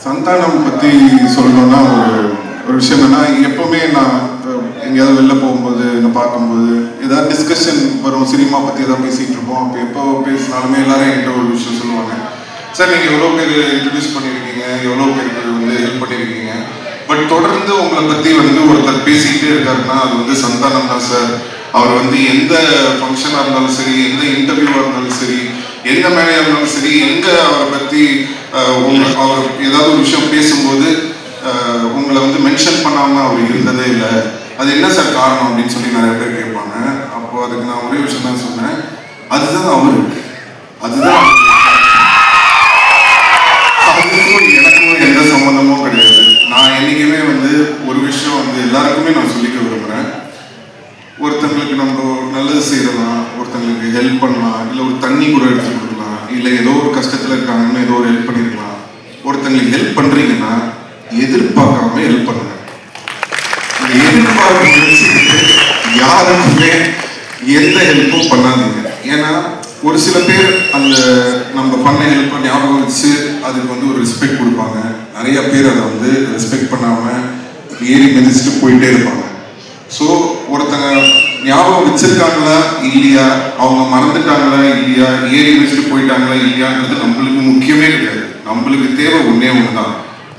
சந்தானம் பற்றி சொல்லணும்னா ஒரு விஷயம் என்னன்னா, எப்பவுமே நான் எங்கேயாவது வெளில போகும்போது என்னை பார்க்கும்போது ஏதாவது டிஸ்கஷன் வரும், சினிமா பற்றி ஏதாவது பேசிகிட்டு இருப்போம். அப்போ எப்போ பேசினாலுமே எல்லாரும் என்கிட்ட ஒரு விஷயம் சொல்லுவாங்க, சார் நீங்கள் எவ்வளோ பேர் இன்ட்ரடியூஸ் பண்ணியிருக்கீங்க, எவ்வளோ பேருக்கு வந்து ஹெல்ப் பண்ணியிருக்கீங்க, பட் தொடர்ந்து உங்களை பற்றி வந்து ஒருத்தர் பேசிக்கிட்டே இருக்காருன்னா அது வந்து சந்தானம் தான் சார். அவர் வந்து எந்த ஃபங்க்ஷனாக இருந்தாலும் சரி, எந்த இன்டர்வியூவாக இருந்தாலும் சரி, எந்த மேடையாக இருந்தாலும் சரி, எங்கே அவரை பற்றி அவர் ஏதாவது ஒரு விஷயம் பேசும்போது உங்களை வந்து மென்ஷன் பண்ணாமல் அவர் இருந்ததே இல்லை. அது என்ன சார் காரணம் அப்படின்னு சொல்லி நிறைய பேர் கேட்பாங்க. அப்போ அதுக்கு நான் ஒரே விஷயம் தான் சொன்னேன், அதுதான் அதுதான் அதுக்கும் எனக்கும் எந்த சம்மந்தமும் கிடையாது. நான் என்றைக்குமே வந்து ஒரு விஷயம் வந்து எல்லாருக்குமே நான் சொல்லிக்க விரும்புகிறேன், ஒருத்தங்களுக்கு நம்ம நல்லது செய்யலாம், ஒருத்தங்களுக்கு ஹெல்ப் பண்ணலாம், இல்லை ஒரு தண்ணி கூட எடுத்து கொடுக்கலாம், இல்லை ஏதோ ஒரு கஷ்டத்தில் இருக்காங்கன்னு ஏதோ ஒரு ஹெல்ப் பண்ணியிருக்கலாம். ஒருத்தங்களுக்கு ஹெல்ப் பண்ணுறீங்கன்னா எதிர்பார்க்காம ஹெல்ப் பண்ணுங்க. எதிர்பார்ப்பு வச்சுக்கிட்டு யாருக்குமே எந்த ஹெல்ப்பும் பண்ணாதீங்க. ஏன்னா ஒரு சில பேர் அந்த நம்ம பண்ண ஹெல்ப்பை ஞாபகம் வச்சு அதுக்கு வந்து ஒரு ரெஸ்பெக்ட் கொடுப்பாங்க. நிறைய பேர் அதை வந்து ரெஸ்பெக்ட் பண்ணாமல் ஏறி மிதிச்சுட்டு போயிட்டே இருப்பாங்க. ஸோ ஒருத்தங்க ஞாபகம் வச்சிருக்காங்களா இல்லையா, அவங்க மறந்துட்டாங்களா இல்லையா, ஏறி வச்சுட்டு போயிட்டாங்களா இல்லையான்றது நம்மளுக்கு முக்கியமே கிடையாது. நம்மளுக்கு தேவை ஒன்றே ஒன்று தான்,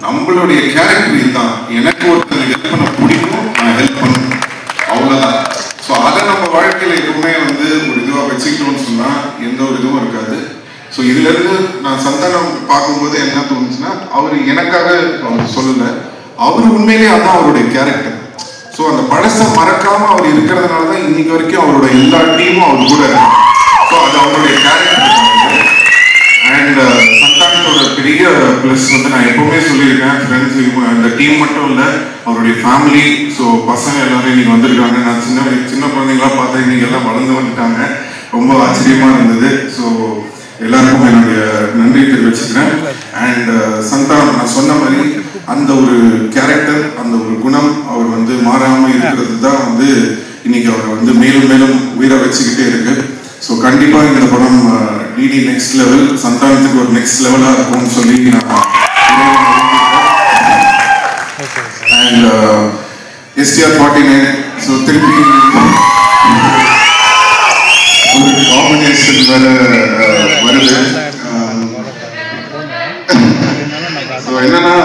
நம்மளுடைய கேரக்டர் இதுதான். எனக்கு ஒருத்தங்க ஹெல்ப் பண்ண பிடிக்கும், நான் ஹெல்ப் பண்ணணும், அவ்வளோதான். ஸோ அதை நம்ம வாழ்க்கையில் எப்பவுமே வந்து ஒரு இதுவாக வச்சுக்கிட்டோம்னு சொன்னால் எந்த ஒரு இதுவும் இருக்காது. ஸோ இதுலேருந்து நான் சந்தானம் பார்க்கும்போது என்ன தோணுச்சுன்னா, அவர் எனக்காக அவர் சொல்லலை, அவர் உண்மையிலேயே அதுதான் அவருடைய கேரக்டர். ஸோ அந்த பழசை மறக்காம அவர் இருக்கிறதுனால தான் இன்னைக்கு வரைக்கும் அவரோட எல்லா டீமும் அவர் கூட இருக்கு. ஸோ அது அவருடைய கேரக்டர். அண்ட் சந்தானத்தோட பெரிய ப்ளஸ் வந்து நான் எப்பவுமே சொல்லியிருக்கேன், ஃப்ரெண்ட்ஸ் அந்த டீம் மட்டும் இல்லை, அவருடைய ஃபேமிலி. ஸோ பசங்க எல்லாரும் இன்னைக்கு வந்திருக்காங்க. நான் சின்ன குழந்தைங்களா பார்த்தேன், இன்னைக்கு எல்லாம் வளர்ந்து வந்துட்டாங்க. ரொம்ப ஆச்சரியமா இருந்தது. ஸோ எல்லாருக்கும் என்னுடைய நன்றி தெரிவிச்சுக்கிறேன். அண்ட் சந்தானம் நான் சொன்ன மாதிரி அந்த ஒரு கேரக்டர், அந்த ஒரு குணம் அவர் வந்து மாறாமல் இருக்கிறது தான் வந்து இன்னைக்கு அவரை வந்து மேலும் மேலும் உயிரை வச்சுக்கிட்டே இருக்கு. ஸோ கண்டிப்பாக இந்த படம் டிடி நெக்ஸ்ட் லெவல், சந்தானத்துக்கு ஒரு நெக்ஸ்ட் லெவலாக இருக்கும்னு சொல்லி நான் அண்ட் STR 49. ஸோ திருப்பி ஒரு காம்பினேஷன் வேற வருது. ஸோ என்னன்னா,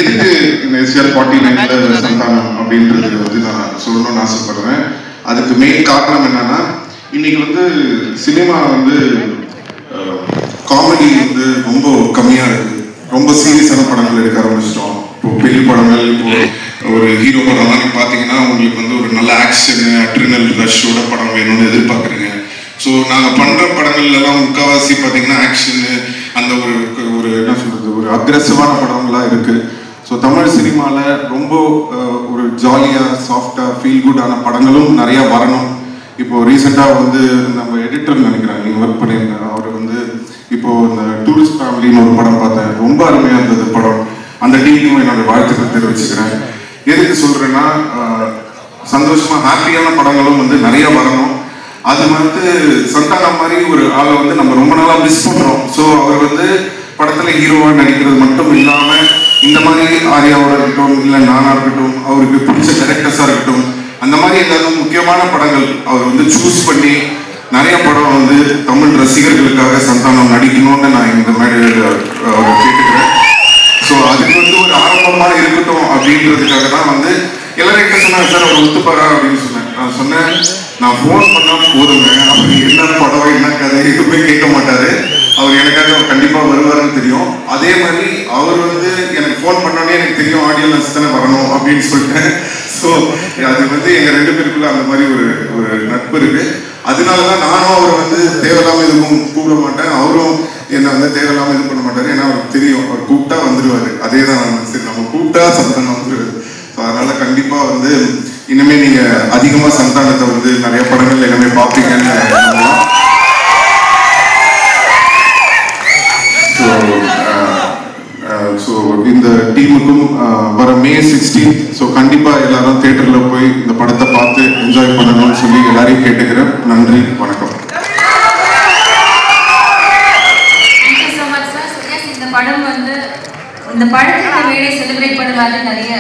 எதுக்கு இந்த STR 49 சந்தானம் அப்படின்றது வந்து நான் சொல்லணும்னு ஆசைப்படுறேன். அதுக்கு மெயின் காரணம் என்னன்னா, இன்னைக்கு வந்து சினிமா வந்து காமெடி வந்து ரொம்ப கம்மியா இருக்கு. ரொம்ப சீரியஸான படங்கள் எடுக்க ஆரம்பிச்சிட்டோம். இப்போ பெரிய படங்கள், இப்போ ஒரு ஹீரோ படம்லாம் பார்த்தீங்கன்னா உங்களுக்கு வந்து ஒரு நல்ல ஆக்ஷனு, அட்ரினல் ரஷ்ஷோட படம் வேணும்னு எதிர்பார்க்குறீங்க. ஸோ நாங்கள் பண்ணுற படங்கள்லாம் முக்கால்வாசி பார்த்தீங்கன்னா ஆக்ஷனு, அந்த ஒரு என்ன சொல்கிறது, ஒரு அக்ரெசிவான படங்களாக இருக்குது. ஸோ தமிழ் சினிமாவில் ரொம்ப ஒரு ஜாலியாக சாஃப்டாக ஃபீல் குட்டான படங்களும் நிறையா வரணும். இப்போது ரீசெண்டாக வந்து நம்ம எடிட்டர் நினைக்கிறேன், நீங்கள் ஒர்க் பண்ணியிருந்தேன், அவர் வந்து இப்போது இந்த டூரிஸ்ட் ஃபேமிலின்னு ஒரு படம் பார்த்தேன், ரொம்ப அருமையாக இருந்தது படம். அந்த டீமும் என்னோட வாழ்த்துக்கள் தெரிவிச்சுக்கிறேன். எதுக்கு சொல்கிறேன்னா, சந்தோஷமாக ஹாப்பியான படங்களும் வந்து நிறையா வரணும். அது வந்து சந்தானம் மாதிரி ஒரு ஆளை வந்து நம்ம ரொம்ப நாளா மிஸ் பண்றோம். ஸோ அவர் வந்து படத்துல ஹீரோவா நடிக்கிறது மட்டும் இல்லாம இந்த மாதிரி ஆரியாவோட இருக்கட்டும், இல்லை நானா இருக்கட்டும், அவருக்கு பிடிச்ச டைரக்டர்ஸா இருக்கட்டும், அந்த மாதிரி ஏதாவது முக்கியமான படங்கள் அவர் வந்து சூஸ் பண்ணி நிறைய படம் வந்து தமிழ் ரசிகர்களுக்காக சந்தானம் நடிக்கணும்னு நான் இந்த மாதிரி அவரை கேட்டுக்கிறேன். ஸோ அதுக்கு வந்து ஒரு ஆரம்பமாக இருக்கட்டும் அப்படின்றதுக்காக தான் வந்து எல்லாரும் என்ன சொன்னாங்க, சார் அவர் ஒத்துப்பாரா அப்படின்னு சொன்னேன். நான் சொன்னேன், நான் ஃபோன் பண்ணால் போதுங்க, அவர் என்ன படம் என்ன கதை எதுவுமே கேட்க மாட்டாரு, அவர் எனக்காக கண்டிப்பாக வருவாருன்னு தெரியும். அதே மாதிரி அவர் வந்து எனக்கு ஃபோன் பண்ணோன்னே எனக்கு தெரியும் ஆடியோ லன்ஸ் தானே வரணும் அப்படின்னு சொல்லிட்டேன். ஸோ அது வந்து எங்கள் 2 பேருக்குள்ள அந்த மாதிரி ஒரு நட்பு இருக்கு. அதனால தான் நானும் அவரை வந்து தேவையில்லாமல் எதுவும் கூப்பிட மாட்டேன், அவரும் என்னை வந்து தேவையில்லாமல் இது பண்ண மாட்டார். ஏன்னா அவருக்கு தெரியும் அவர் கூப்பிட்டா வந்துடுவார். அதே தான் நான் சரி நம்ம கூப்பிட்டா சந்தானம் வந்துடுவார். ஸோ அதனால கண்டிப்பாக வந்து இனிமேல் நீங்கள் அதிகமாக சந்தானத்தை வந்து நிறைய படங்கள் எல்லாமே பார்ப்பீங்கன்னு நம்பலாம். ஸோ இந்த டீமுக்கும் வர May 16 ஸோ கண்டிப்பாக எல்லாரும் தியேட்டரில் போய் இந்த படத்தை பார்த்து என்ஜாய் பண்ணணும்னு சொல்லி எல்லாரையும் கேட்டுக்கிறேன். நன்றி, வணக்கம். Thank you so much sir. இந்த படம் வந்து இந்த படத்தை மேடை செலிப்ரேட் பண்ணுற மாதிரி நிறைய